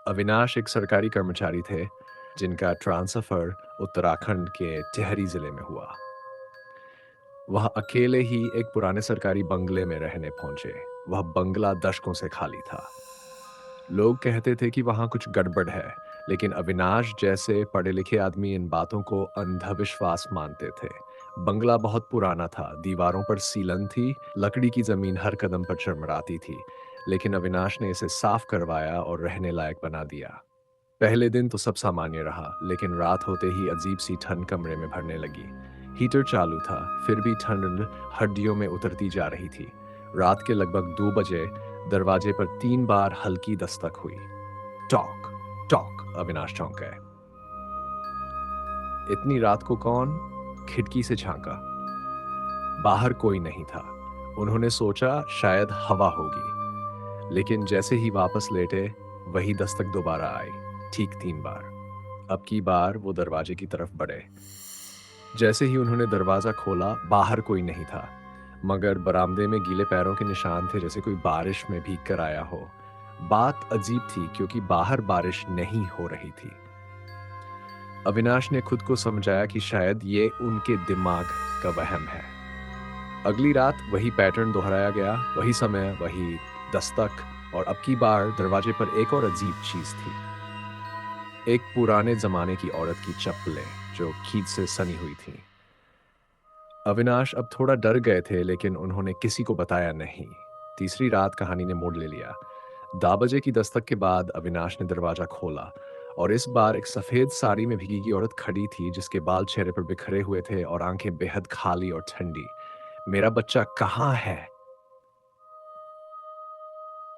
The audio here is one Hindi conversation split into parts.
अविनाश एक सरकारी कर्मचारी थे जिनका ट्रांसफर उत्तराखंड के टिहरी जिले में हुआ। वह अकेले ही एक पुराने सरकारी बंगले में रहने पहुंचे। वह बंगला दशकों से खाली था। लोग कहते थे कि वहां कुछ गड़बड़ है, लेकिन अविनाश जैसे पढ़े लिखे आदमी इन बातों को अंधविश्वास मानते थे। बंगला बहुत पुराना था, दीवारों पर सीलन थी, लकड़ी की जमीन हर कदम पर चरमराती थी। लेकिन अविनाश ने इसे साफ करवाया और रहने लायक बना दिया। पहले दिन तो सब सामान्य रहा, लेकिन रात होते ही अजीब सी ठंड कमरे में भरने लगी। हीटर चालू था, फिर भी ठंड हड्डियों में उतरती जा रही थी। रात के लगभग 2 बजे दरवाजे पर 3 बार हल्की दस्तक हुई। टॉक टॉक, अविनाश चौंक गए। इतनी रात को कौन? खिड़की से झांका। बाहर कोई नहीं था। उन्होंने सोचा शायद हवा होगी, लेकिन जैसे ही वापस लेटे वही दस्तक दोबारा आई, ठीक 3 बार। अब की बार वो दरवाजे की तरफ बढ़े। जैसे ही उन्होंने दरवाजा खोला, बाहर कोई नहीं था, मगर बरामदे में गीले पैरों के निशान थे, जैसे कोई बारिश में भीग कर आया हो। बात अजीब थी क्योंकि बाहर बारिश नहीं हो रही थी। अविनाश ने खुद को समझाया कि शायद ये उनके दिमाग का वहम है। अगली रात वही पैटर्न दोहराया गया, वही समय, वही दस्तक, और अब की बार दरवाजे पर एक और अजीब चीज थी। एक पुराने जमाने की औरत की चप्पलें जो खींच से सनी हुई थीं। अविनाश अब थोड़ा डर गए थे, लेकिन उन्होंने किसी को बताया नहीं। तीसरी रात कहानी ने मोड़ ले लिया। 10 बजे की दस्तक के बाद अविनाश ने दरवाजा खोला, और इस बार एक सफेद साड़ी में भीगी औरत खड़ी थी, जिसके बाल चेहरे पर बिखरे हुए थे और आंखें बेहद खाली और ठंडी। मेरा बच्चा कहाँ है?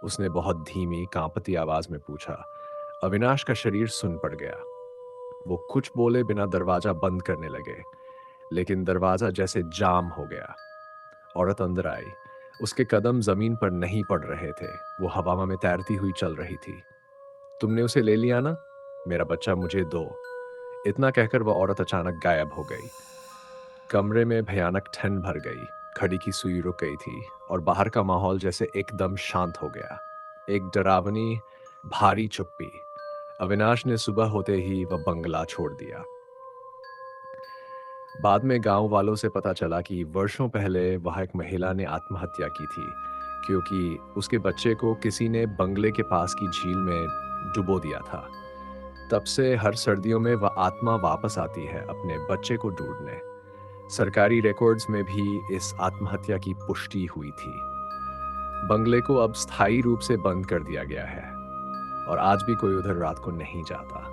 उसने बहुत धीमी कांपती आवाज में पूछा। अविनाश का शरीर सुन पड़ गया। वो कुछ बोले बिना दरवाजा बंद करने लगे, लेकिन दरवाजा जैसे जाम हो गया। औरत अंदर आई। उसके कदम जमीन पर नहीं पड़ रहे थे, वो हवा में तैरती हुई चल रही थी। तुमने उसे ले लिया ना? मेरा बच्चा मुझे दो। इतना कहकर वह औरत अचानक गायब हो गई। कमरे में भयानक ठंड भर गई। घड़ी की सुई रुक गई थी और बाहर का माहौल जैसे एकदम शांत हो गया। एक डरावनी, भारी चुप्पी। अविनाश ने सुबह होते ही वह बंगला छोड़ दिया। बाद में गांव वालों से पता चला कि वर्षों पहले वहां एक महिला ने आत्महत्या की थी, क्योंकि उसके बच्चे को किसी ने बंगले के पास की झील में डुबो दिया था। तब से हर सर्दियों में वह आत्मा वापस आती है अपने बच्चे को ढूंढने। सरकारी रिकॉर्ड्स में भी इस आत्महत्या की पुष्टि हुई थी। बंगले को अब स्थायी रूप से बंद कर दिया गया है, और आज भी कोई उधर रात को नहीं जाता।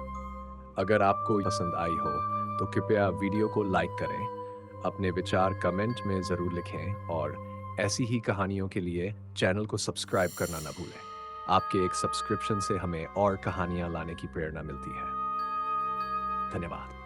अगर आपको पसंद आई हो तो कृपया वीडियो को लाइक करें, अपने विचार कमेंट में ज़रूर लिखें, और ऐसी ही कहानियों के लिए चैनल को सब्सक्राइब करना ना भूलें। आपके एक सब्सक्रिप्शन से हमें और कहानियाँ लाने की प्रेरणा मिलती है। धन्यवाद।